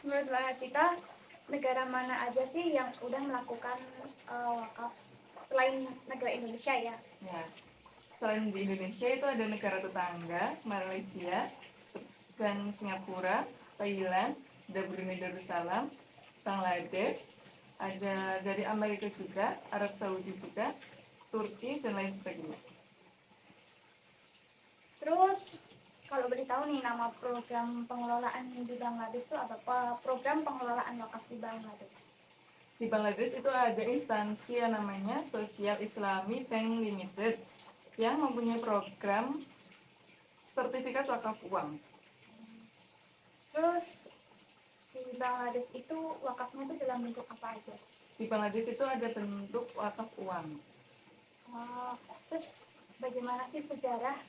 Menurut Mbak Hasita, negara mana aja sih yang udah melakukan wakaf selain negara Indonesia ya? Ya, selain di Indonesia itu ada negara tetangga, Malaysia, dan Singapura, Thailand, ada Brunei Darussalam, Bangladesh, ada dari Amerika juga, Arab Saudi juga, Turki, dan lain sebagainya. Terus kalau boleh tahu nih nama program pengelolaan di Bangladesh itu apa? Program pengelolaan wakaf di Bangladesh. Di Bangladesh itu ada instansi yang namanya Social Islami Bank Limited yang mempunyai program sertifikat wakaf uang. Terus di Bangladesh itu wakafnya itu dalam bentuk apa aja? Di Bangladesh itu ada bentuk wakaf uang. Terus bagaimana sih sejarah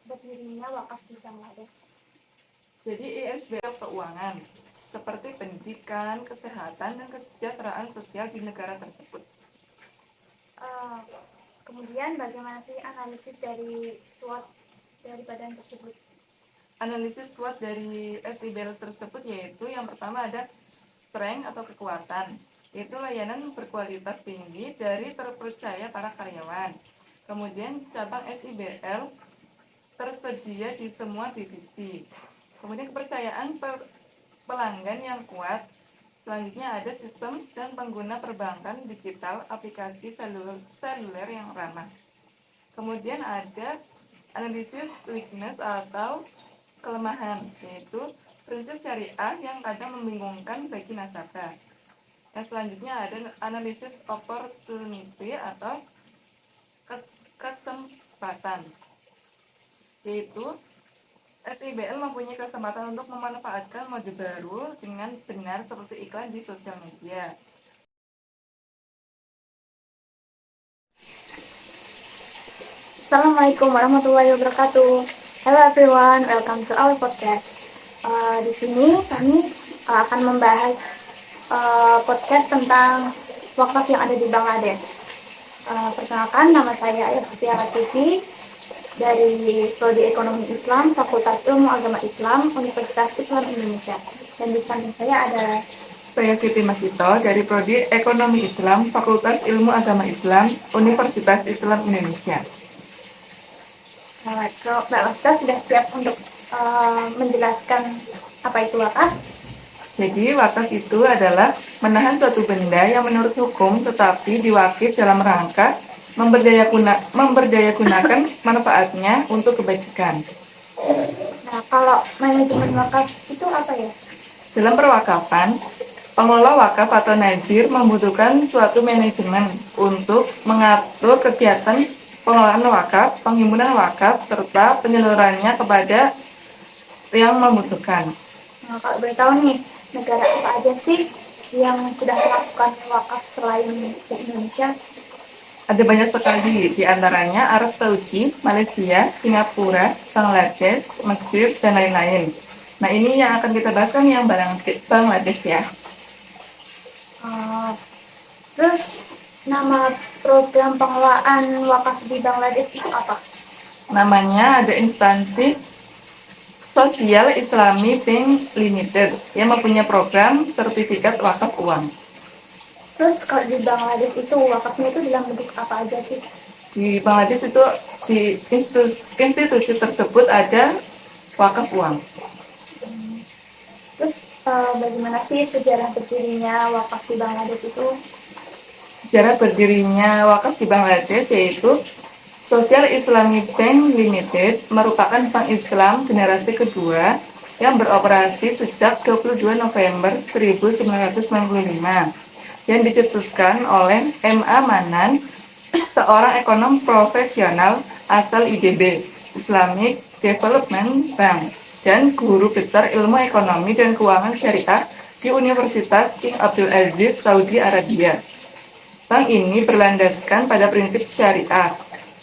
berdirinya wakaf di Bangladesh? Jadi ISBL keuangan seperti pendidikan, kesehatan, dan kesejahteraan sosial di negara tersebut. Kemudian bagaimana sih analisis dari SWOT dari badan tersebut? Analisis SWOT dari SIBL tersebut yaitu yang pertama ada strength atau kekuatan, yaitu layanan berkualitas tinggi dari terpercaya para karyawan. Kemudian cabang SIBL tersedia di semua divisi. Kemudian kepercayaan pelanggan yang kuat. Selanjutnya ada sistem dan pengguna perbankan digital aplikasi seluler yang ramah. Kemudian ada analisis weakness atau kelemahan, yaitu prinsip syariah yang kadang membingungkan bagi nasabah. Yang selanjutnya ada analisis opportunity atau kesempatan, yaitu SIBL mempunyai kesempatan untuk memanfaatkan mode baru dengan benar seperti iklan di sosial media. Assalamualaikum warahmatullahi wabarakatuh. Hello everyone, welcome to our podcast. Di sini kami akan membahas podcast tentang wakaf yang ada di Bangladesh. Perkenalkan, nama saya Ayah Sofia Latifi dari Prodi Ekonomi Islam, Fakultas Ilmu Agama Islam, Universitas Islam Indonesia. Dan di samping saya ada Saya Siti Masito dari Prodi Ekonomi Islam, Fakultas Ilmu Agama Islam, Universitas Islam Indonesia. Mbak Masito sudah siap untuk menjelaskan apa itu wakaf? Jadi wakaf itu adalah menahan suatu benda yang menurut hukum tetapi diwakif dalam rangka memberdayagunakan manfaatnya untuk kebajikan. Nah, kalau manajemen wakaf itu apa ya? Dalam perwakafan, pengelola wakaf atau nazir membutuhkan suatu manajemen untuk mengatur kegiatan pengelolaan wakaf, penghimpunan wakaf, serta penyalurannya kepada yang membutuhkan. Nah, kalau boleh tahu nih, negara apa aja sih yang sudah melakukan wakaf selain di Indonesia? Ada banyak sekali, di antaranya Arab Saudi, Malaysia, Singapura, Bangladesh, Mesir, dan lain-lain. Nah, ini yang akan kita bahas kan yang Bangladesh ya. Terus nama program pengelolaan wakaf di Bangladesh itu apa? Namanya ada instansi Social Islami Bank Limited yang mempunyai program sertifikat wakaf uang. Terus kalau di Bangladesh itu wakafnya itu dalam bentuk apa aja sih? Di Bangladesh itu di institusi tersebut ada wakaf uang. Bagaimana sih sejarah berdirinya wakaf di Bangladesh itu? Sejarah berdirinya wakaf di Bangladesh yaitu Social Islamic Bank Limited merupakan bank Islam generasi kedua yang beroperasi sejak 22 November 1995 yang dicetuskan oleh M.A. Manan, seorang ekonom profesional asal IDB, Islamic Development Bank, dan guru besar ilmu ekonomi dan keuangan syariah di Universitas King Abdul Aziz, Saudi Arabia. Bank ini berlandaskan pada prinsip syariah.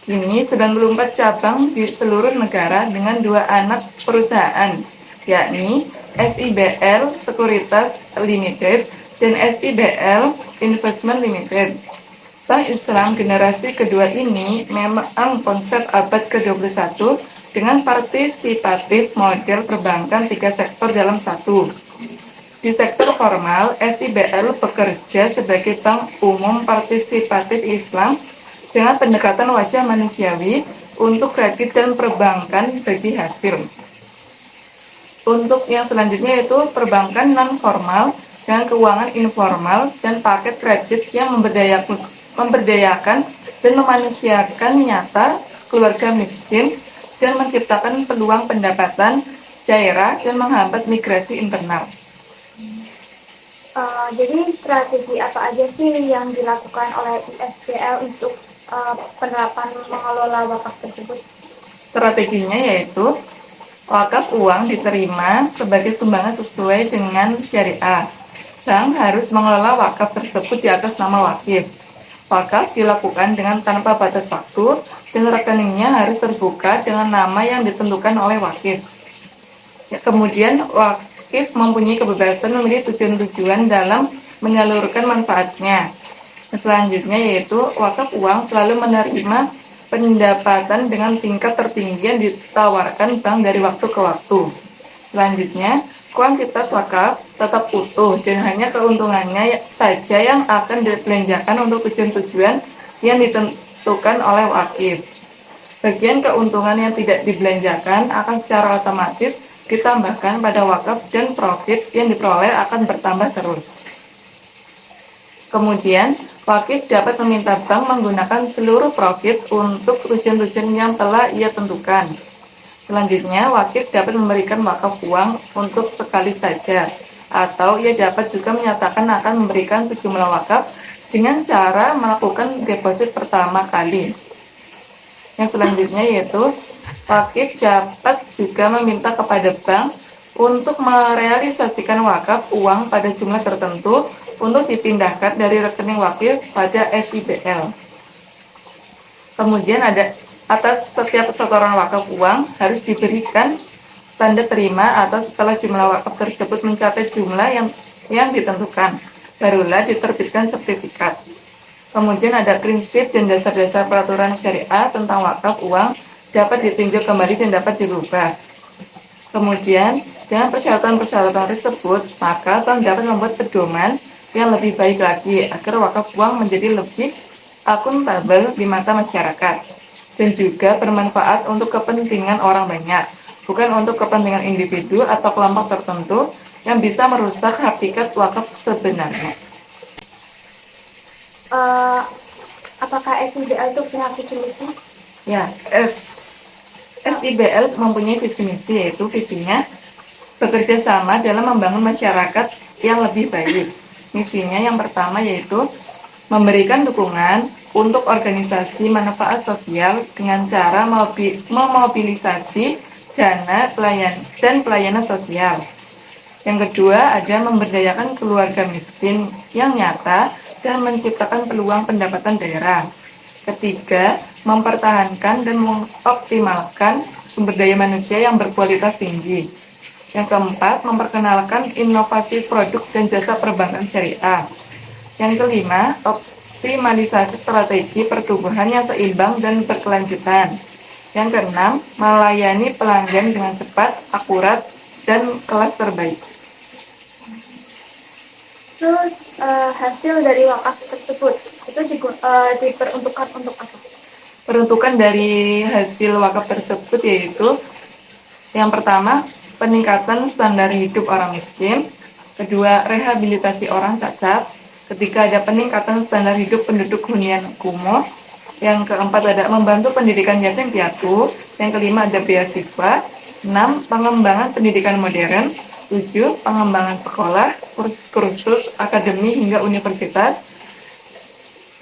Kini 94 cabang di seluruh negara dengan 2 anak perusahaan, yakni SIBL Sekuritas Limited dan SIBL Investment Limited. Bank Islam generasi kedua ini memang konsep abad ke-21 dengan partisipatif model perbankan 3 sektor dalam satu. Di sektor formal, SIBL bekerja sebagai bank umum partisipatif Islam dengan pendekatan wajah manusiawi untuk kredit dan perbankan bagi hasil. Untuk yang selanjutnya yaitu perbankan non-formal dengan keuangan informal dan paket kredit yang memberdayakan dan memanusiakan nyata keluarga miskin dan menciptakan peluang pendapatan daerah dan menghambat migrasi internal. Jadi strategi apa aja sih yang dilakukan oleh ISBL untuk penerapan mengelola wakaf tersebut? Strateginya yaitu wakaf uang diterima sebagai sumbangan sesuai dengan syariah. Bank harus mengelola wakaf tersebut di atas nama wakif. Wakaf dilakukan dengan tanpa batas waktu dan rekeningnya harus terbuka dengan nama yang ditentukan oleh wakif. Kemudian wakif mempunyai kebebasan memilih tujuan-tujuan dalam menyalurkan manfaatnya. Selanjutnya yaitu wakaf uang selalu menerima pendapatan dengan tingkat tertinggi yang ditawarkan bank dari waktu ke waktu. Selanjutnya, kuantitas wakaf tetap utuh dan hanya keuntungannya saja yang akan dibelanjakan untuk tujuan-tujuan yang ditentukan oleh wakif. Bagian keuntungan yang tidak dibelanjakan akan secara otomatis ditambahkan pada wakaf dan profit yang diperoleh akan bertambah terus. Kemudian, wakif dapat meminta bank menggunakan seluruh profit untuk tujuan-tujuan yang telah ia tentukan. Selanjutnya, wakif dapat memberikan wakaf uang untuk sekali saja, atau ia dapat juga menyatakan akan memberikan sejumlah wakaf dengan cara melakukan deposit pertama kali. Yang selanjutnya yaitu wakif dapat juga meminta kepada bank untuk merealisasikan wakaf uang pada jumlah tertentu untuk dipindahkan dari rekening wakif pada SIBL. Kemudian atas setiap setoran wakaf uang harus diberikan tanda terima atau setelah jumlah wakaf tersebut mencapai jumlah yang ditentukan, barulah diterbitkan sertifikat. Kemudian ada prinsip dan dasar-dasar peraturan syariah tentang wakaf uang dapat ditinjau kembali dan dapat dirubah. Kemudian, dengan persyaratan-persyaratan tersebut, maka bank dapat membuat pedoman yang lebih baik lagi agar wakaf uang menjadi lebih akuntabel di mata masyarakat dan juga bermanfaat untuk kepentingan orang banyak, bukan untuk kepentingan individu atau kelompok tertentu yang bisa merusak hakikat wakaf sebenarnya. Apakah SIBL itu punya visi misi? Ya, SIBL mempunyai visi misi, yaitu visinya bekerja sama dalam membangun masyarakat yang lebih baik. Misinya yang pertama yaitu memberikan dukungan untuk organisasi manfaat sosial dengan cara memobilisasi dana dan pelayanan sosial. Yang kedua ada memberdayakan keluarga miskin yang nyata dan menciptakan peluang pendapatan daerah. Ketiga, mempertahankan dan mengoptimalkan sumber daya manusia yang berkualitas tinggi. Yang keempat, memperkenalkan inovasi produk dan jasa perbankan syariah. Yang kelima, optimalisasi strategi pertumbuhan yang seimbang dan berkelanjutan. Yang keenam, melayani pelanggan dengan cepat, akurat, dan kelas terbaik. Terus hasil dari wakaf tersebut itu diperuntukkan untuk apa? Peruntukan dari hasil wakaf tersebut yaitu yang pertama, peningkatan standar hidup orang miskin. Kedua, rehabilitasi orang cacat. Ketiga, ada peningkatan standar hidup penduduk hunian kumuh. Yang keempat, ada membantu pendidikan yatim piatu. Yang kelima, ada beasiswa. 6. Pengembangan pendidikan modern. 7. Pengembangan sekolah, kursus-kursus, akademi hingga universitas.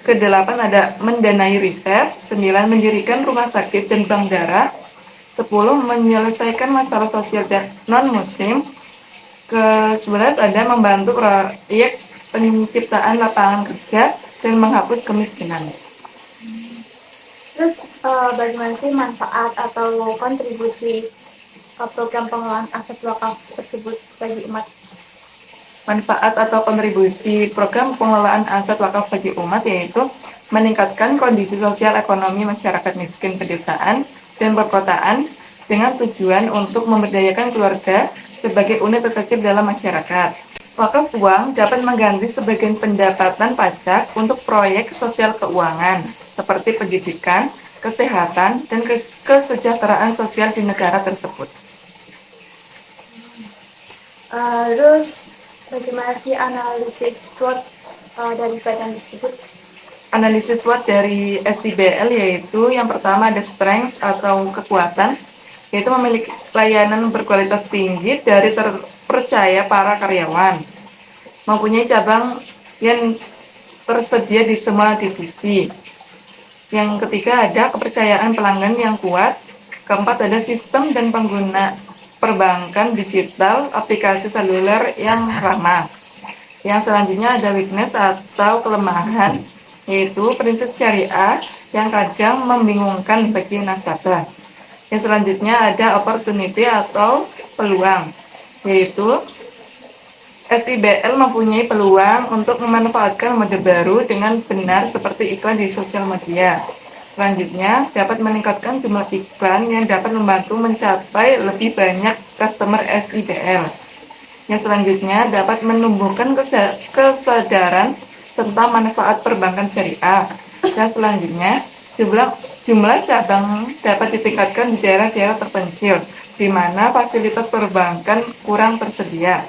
Kedelapan, ada mendanai riset. 9. Mendirikan rumah sakit dan bank darah. 10. Menyelesaikan masalah sosial dan non-muslim. Ke-11, ada membantu proyek penciptaan lapangan kerja dan menghapus kemiskinan. Terus bagaimana sih manfaat atau kontribusi program pengelolaan aset wakaf tersebut bagi umat? Manfaat atau kontribusi program pengelolaan aset wakaf bagi umat yaitu meningkatkan kondisi sosial ekonomi masyarakat miskin pedesaan dan perkotaan dengan tujuan untuk memberdayakan keluarga sebagai unit terkecil dalam masyarakat. Wakaf uang dapat mengganti sebagian pendapatan pajak untuk proyek sosial keuangan seperti pendidikan, kesehatan, dan kesejahteraan sosial di negara tersebut. Terus bagaimana sih analisis SWOT dari badan tersebut? Analisis SWOT dari SIBL yaitu yang pertama ada strength atau kekuatan, yaitu memiliki layanan berkualitas tinggi dari terpercaya para karyawan, mempunyai cabang yang tersedia di semua divisi. Yang ketiga ada kepercayaan pelanggan yang kuat. Keempat ada sistem dan pengguna perbankan digital, aplikasi seluler yang ramah. Yang selanjutnya ada weakness atau kelemahan, yaitu prinsip syariah yang kadang membingungkan bagi nasabah. Yang selanjutnya ada opportunity atau peluang, yaitu SIBL mempunyai peluang untuk memanfaatkan mode baru dengan benar seperti iklan di sosial media. Selanjutnya, dapat meningkatkan jumlah iklan yang dapat membantu mencapai lebih banyak customer SIBL. Yang selanjutnya, dapat menumbuhkan kesadaran tentang manfaat perbankan syariah. Dan selanjutnya, jumlah cabang dapat ditingkatkan di daerah-daerah terpencil, di mana fasilitas perbankan kurang tersedia.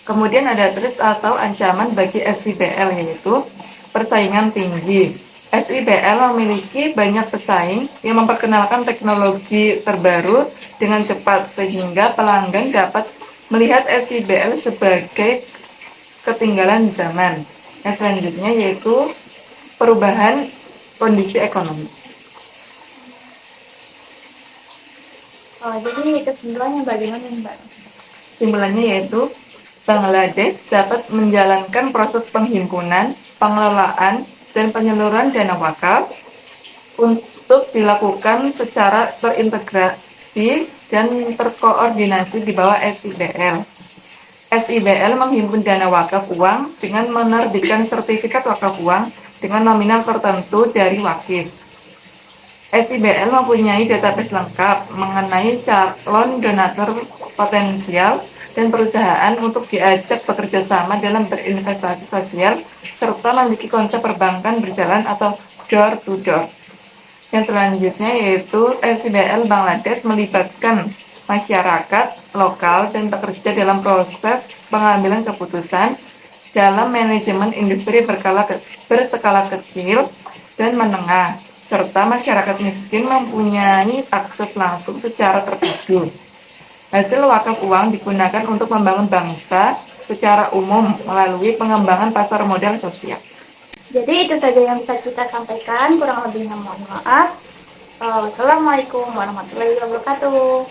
Kemudian ada threat atau ancaman bagi SIBL, yaitu persaingan tinggi. SIBL memiliki banyak pesaing yang memperkenalkan teknologi terbaru dengan cepat sehingga pelanggan dapat melihat SIBL sebagai ketinggalan zaman. Yang selanjutnya yaitu perubahan kondisi ekonomi. Jadi kesimpulannya bagaimana Mbak? Kesimpulannya yaitu Bangladesh dapat menjalankan proses penghimpunan, pengelolaan, dan penyaluran dana wakaf untuk dilakukan secara terintegrasi dan terkoordinasi di bawah SIBL. SIBL menghimpun dana wakaf uang dengan menerbitkan sertifikat wakaf uang dengan nominal tertentu dari wakif. SIBL mempunyai database lengkap mengenai calon donatur potensial dan perusahaan untuk diajak bekerja sama dalam berinvestasi sosial serta memiliki konsep perbankan berjalan atau door to door. Yang selanjutnya yaitu SIBL Bangladesh melibatkan masyarakat lokal dan pekerja dalam proses pengambilan keputusan dalam manajemen industri berskala kecil dan menengah, serta masyarakat miskin mempunyai akses langsung secara terpadu. Hasil wakaf uang digunakan untuk membangun bangsa secara umum melalui pengembangan pasar modal sosial. Jadi itu saja yang bisa kita sampaikan, kurang lebihnya mohon maaf. Wassalamualaikum warahmatullahi wabarakatuh.